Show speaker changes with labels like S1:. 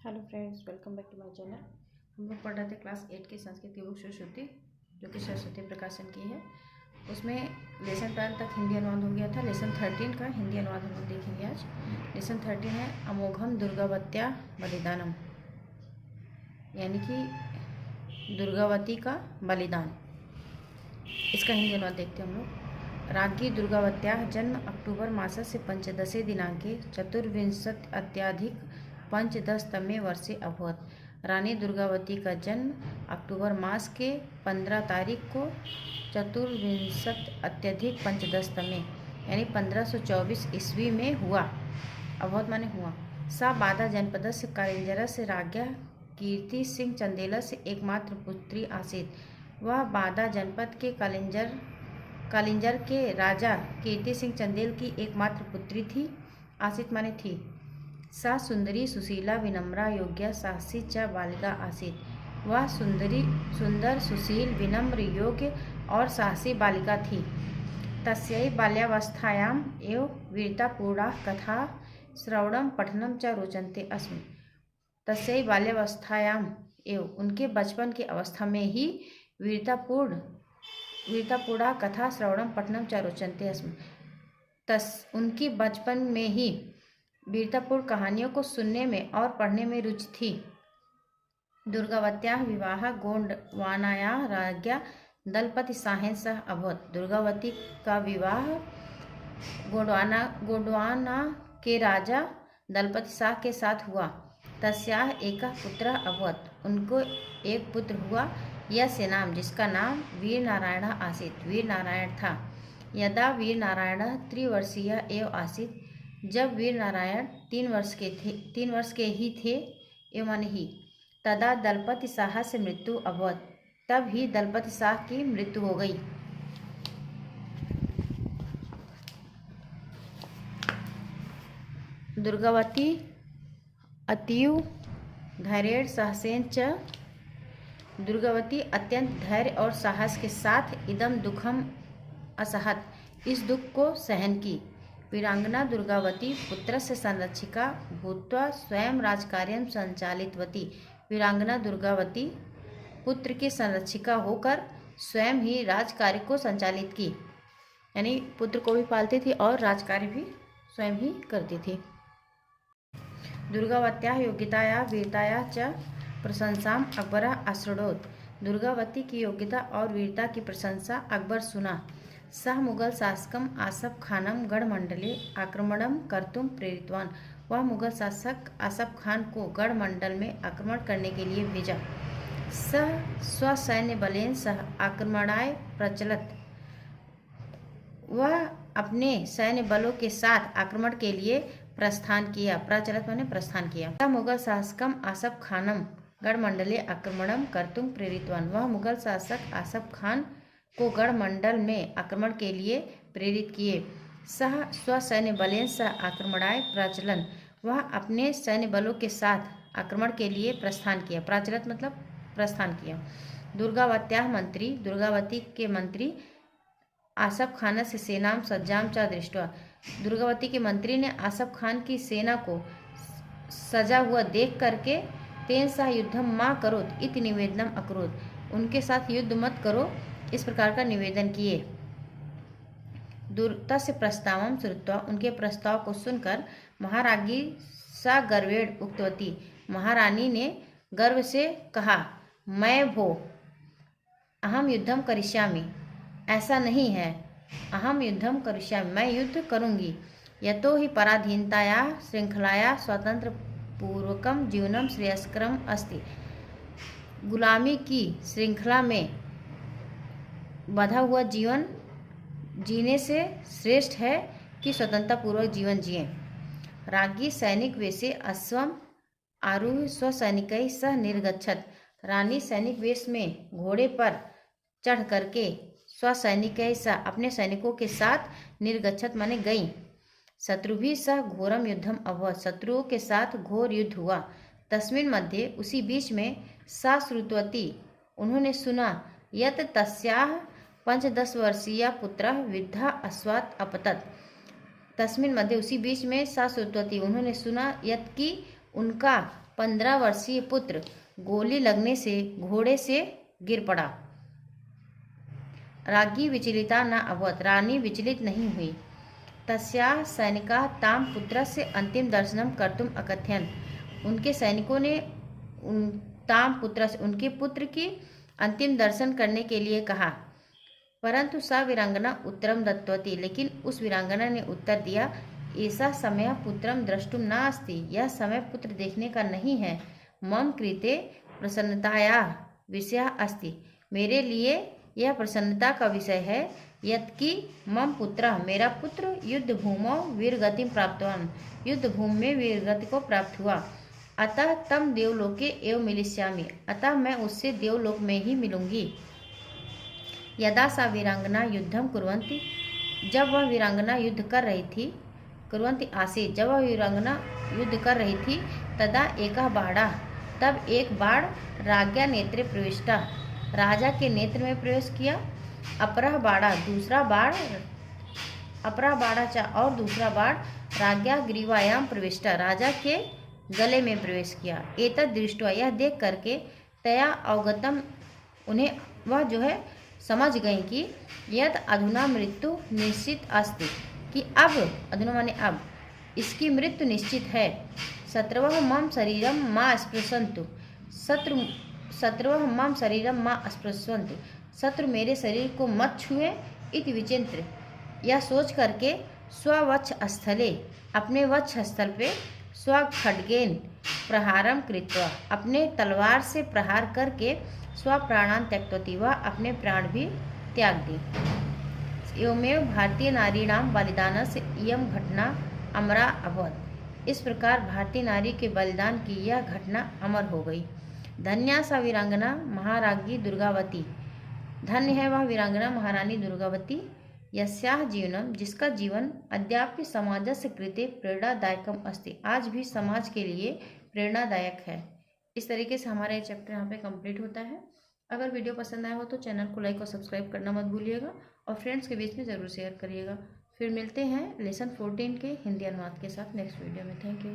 S1: Hello friends, welcome back to my channel. हम लोग पढ़ रहे थे क्लास 8 की संस्कृत की बुक सरस्वती, जो कि सरस्वती प्रकाशन की है। उसमें लेसन 12 तक हिंदी अनुवाद हो गया था। लेसन 13 का हिंदी अनुवाद हम लोग देखेंगे आज। लेसन 13 है अमोघम दुर्गावत्या बलिदानम, यानी कि दुर्गावती का बलिदान। इसका हिंदी अनुवाद देखते हैं हम लोग। राज्ञी दुर्गावत्याः जन्म अक्टूबर मासस्य पंचदशे दिनांके चतुर्विंशत्यधिक पंचदशतमे वर्षे अभवत्। रानी दुर्गावती का जन्म अक्टूबर मास के 15 तारीख को चतुर्विंशत्यधिक पंचदशतमे यानी 1524 ईस्वी में हुआ। अभवत् माने हुआ। सा बादा जनपदस्य कालिंजरस्य राज्ञा कीर्ति सिंह चंदेलस्य एकमात्र पुत्री आसीत्। वह बादा जनपद के कालिंजर के राजा कीर्ति सिंह चंदेल की एकमात्र पुत्री थी। आसीत् माने थी। सा सुंदरी सुशीला विनम्रा योग्या साहसी च बालिका आसीत्। वह सुंदर सुशील विनम्र योग्य और साहसी बालिका थी। तस्यै बाल्यावस्थायाम् एव वीरतापूर्णाः कथाः श्रवणं पठनं च रोचन्ते अस्म। तस्यै बाल्यावस्थायाम् एव उनके बचपन की अवस्था में ही वीरतापूर्णा कथा श्रवणम पठनम च रोचन्ते अस्म। उनकी बचपन में ही वीरतापूर्ण कहानियों को सुनने में और पढ़ने में रुचि थी। दुर्गावत्याः विवाह गोंडवानायाः राज्ञा दलपति साहेन सह अभवत्। दुर्गावती का विवाह गोंडवाना के राजा दलपति शाह के साथ हुआ। तस्याः एकः पुत्रः अभवत्। उनको एक पुत्र हुआ। यस्य नाम, जिसका नाम वीर नारायण आसीत्, वीर नारायण था। यदा वीर नारायण 3 वर्षीय एव आसीत्, जब वीर नारायण 3 वर्ष के ही थे एवं माने ही, तदा दलपति शाह से मृत्यु अभवत्। तब ही दलपति शाह की मृत्यु हो गई। दुर्गावती अतीव धैर्य साहसेन च, दुर्गावती अत्यंत धैर्य और साहस के साथ इदम दुखम असहत, इस दुख को सहन की। वीरांगना दुर्गावती पुत्रस्य संरक्षिका भूत्वा स्वयं राजकार्यं संचालितवती। वीरांगना दुर्गावती पुत्र की संरक्षिका होकर स्वयं ही राजकार्य को संचालित की, यानी पुत्र को भी पालती थी और राजकार्य भी स्वयं ही करती थी। दुर्गावत्याः योग्यताया वीरताया च प्रशंसाम अकबर आश्रडोत। दुर्गावती की योग्यता और वीरता की प्रशंसा अकबर सुना। सह मुगल शासकम आसफ खानम गढ़ मंडले आक्रमणम कर्तुम प्रेरितवान। वह मुगल शासक आसफ खान को गढ़ मंडल में आक्रमण करने के लिए भेजा। सह स्वसैन्य बलेन सह आक्रमणाय प्रचलत। वह अपने सैन्य बलों के साथ आक्रमण के लिए प्रस्थान किया। प्रचलत माने प्रस्थान किया। सह मुगल शासकम आसफ खानम गढ़ मंडले आक्रमणम कर्तुम प्रेरितवान। वह मुगल शासक आसफ खान को गढ़ मंडल में आक्रमण के लिए प्रेरित किए। सह स्वसैन्य बलेन सह आक्रमणाय प्रचलन। वह अपने सैन्य बलों के साथ आक्रमण के लिए प्रस्थान किया। प्रचलत मतलब प्रस्थान किया। दुर्गावत्याः मंत्री, दुर्गावती के मंत्री आसफ खान से सेनाम सज्जाम च दृष्ट्वा। दुर्गावती के मंत्री ने आसफ खान की सेना को सजा हुआ देख करके तेन सह युद्धम मा करोत इति निवेदनम अकरोत। उनके साथ युद्ध मत करो, इस प्रकार का निवेदन किए। तस्य प्रस्तावम श्रुत्वा, उनके प्रस्ताव को सुनकर महाराज्ञी सा गर्वेण उक्तवती। महारानी ने गर्व से कहा, मैं भो अहम युद्धम करिष्यामि। ऐसा नहीं है, अहम युद्धम करिष्यामि, मैं युद्ध करूंगी। यतो हि पराधीनताया श्रृंखलाया स्वतंत्र पूर्वकम जीवनम श्रेयस्करम अस्ति। गुलामी की श्रृंखला में बंधा हुआ जीवन जीने से श्रेष्ठ है कि स्वतंत्रता पूर्वक जीवन जिए। राज्ञी सैनिक वेशे अश्वम आरूढ़ स्वसैनिकै सह निर्गच्छत। रानी सैनिक वेश में घोड़े पर चढ़ करके स्वसैनिकै सह अपने सैनिकों के साथ निर्गच्छत माने गई। शत्रुभिः सह घोरम युद्धम अभवत्। शत्रुओं के साथ घोर युद्ध हुआ। तस्मिन् मध्ये, उसी बीच में, सा श्रुतवती, उन्होंने सुना, यत तस्याः 15 वर्षीय पुत्रः विद्धा अश्वात् अपतत्। तस्मिन् मध्ये, उसी बीच में, सा श्रुतवती, उन्होंने सुना, यत की उनका 15 वर्षीय पुत्र गोली लगने से घोड़े से गिर पड़ा। राज्ञी विचलिता न अभवत्, रानी विचलित नहीं हुई। तस्याः सैनिकाः तां पुत्रस्य अंतिम दर्शनं कर्तुम् अकथयन्, उनके सैनिकों ने तां पुत्रस्य, उनके पुत्र की अंतिम दर्शन करने के लिए कहा। परंतु सा वीरांगना उत्तरम दत्तवती, लेकिन उस वीरांगना ने उत्तर दिया, ऐसा समय पुत्रम द्रष्टुम नास्ति, यह समय पुत्र देखने का नहीं है। मम कृते प्रसन्नतायाः विषयः अस्ति, मेरे लिए यह प्रसन्नता का विषय है। यत्कि मम पुत्रः, मेरा पुत्र युद्ध भूमौ वीरगतिं प्राप्तवान्, युद्ध भूमि में वीरगति को प्राप्त हुआ। अतः तम देवलोके एव मिलिष्यामि, अतः मैं उससे देवलोक में ही मिलूंगी। यदा सा वीरांगना युद्धम कुर्वन्ति, जब वह वीरांगना युद्ध कर रही थी, कुर्वन्ति आसीत्, जब वह वीरांगना युद्ध कर रही थी, तदा एकः बाणः, तब एक बाण राज्ञा नेत्रे प्रविष्टः, राजा के नेत्र में प्रवेश किया। अपरः बाणः, दूसरा बाण, अपरः बाणः च, और दूसरा बाण राज्ञा ग्रीवायाम प्रविष्टः, राजा के गले में प्रवेश किया। एतद् दृष्ट्वा, यह देख करके, तया अवगतम, उन्हें वह जो है समझ गई कि यद अधुना मृत्यु निश्चित अस्ति, कि अब, अधुना माने अब, इसकी मृत्यु निश्चित है। शत्रवः मम शरीरम मा स्पृशन्तु, शत्रवः मम शरीरम मा स्पृशन्तु, शत्रु मेरे शरीर को मत छुए। इति विचिन्त्य, यह सोच करके, स्ववक्ष स्थले, अपने वक्ष स्थल पे, स्वखड्गेन प्रहारम कृत्वा, अपने तलवार से प्रहार करके, स्वप्राणान त्यक्तवती, वह अपने प्राण भी त्याग दी। एवमेव भारतीय नारीणाम बलिदानस्य इयं घटना अमरा अभवत्, इस प्रकार भारतीय नारी के बलिदान की यह घटना अमर हो गई। धन्या सा वीरांगना महाराज्ञी दुर्गावती, धन्य है वह वीरांगना महारानी दुर्गावती। यस्याः जीवनम, जिसका जीवन अद्यापि समाजस्य कृते प्रेरणादायकम अस्ति, आज भी समाज के लिए प्रेरणादायक है। इस तरीके से हमारा ये चैप्टर यहाँ पे कंप्लीट होता है। अगर वीडियो पसंद आया हो तो चैनल को लाइक और सब्सक्राइब करना मत भूलिएगा, और फ्रेंड्स के बीच में ज़रूर शेयर करिएगा। फिर मिलते हैं लेसन 14 के हिंदी अनुवाद के साथ नेक्स्ट वीडियो में। Thank you.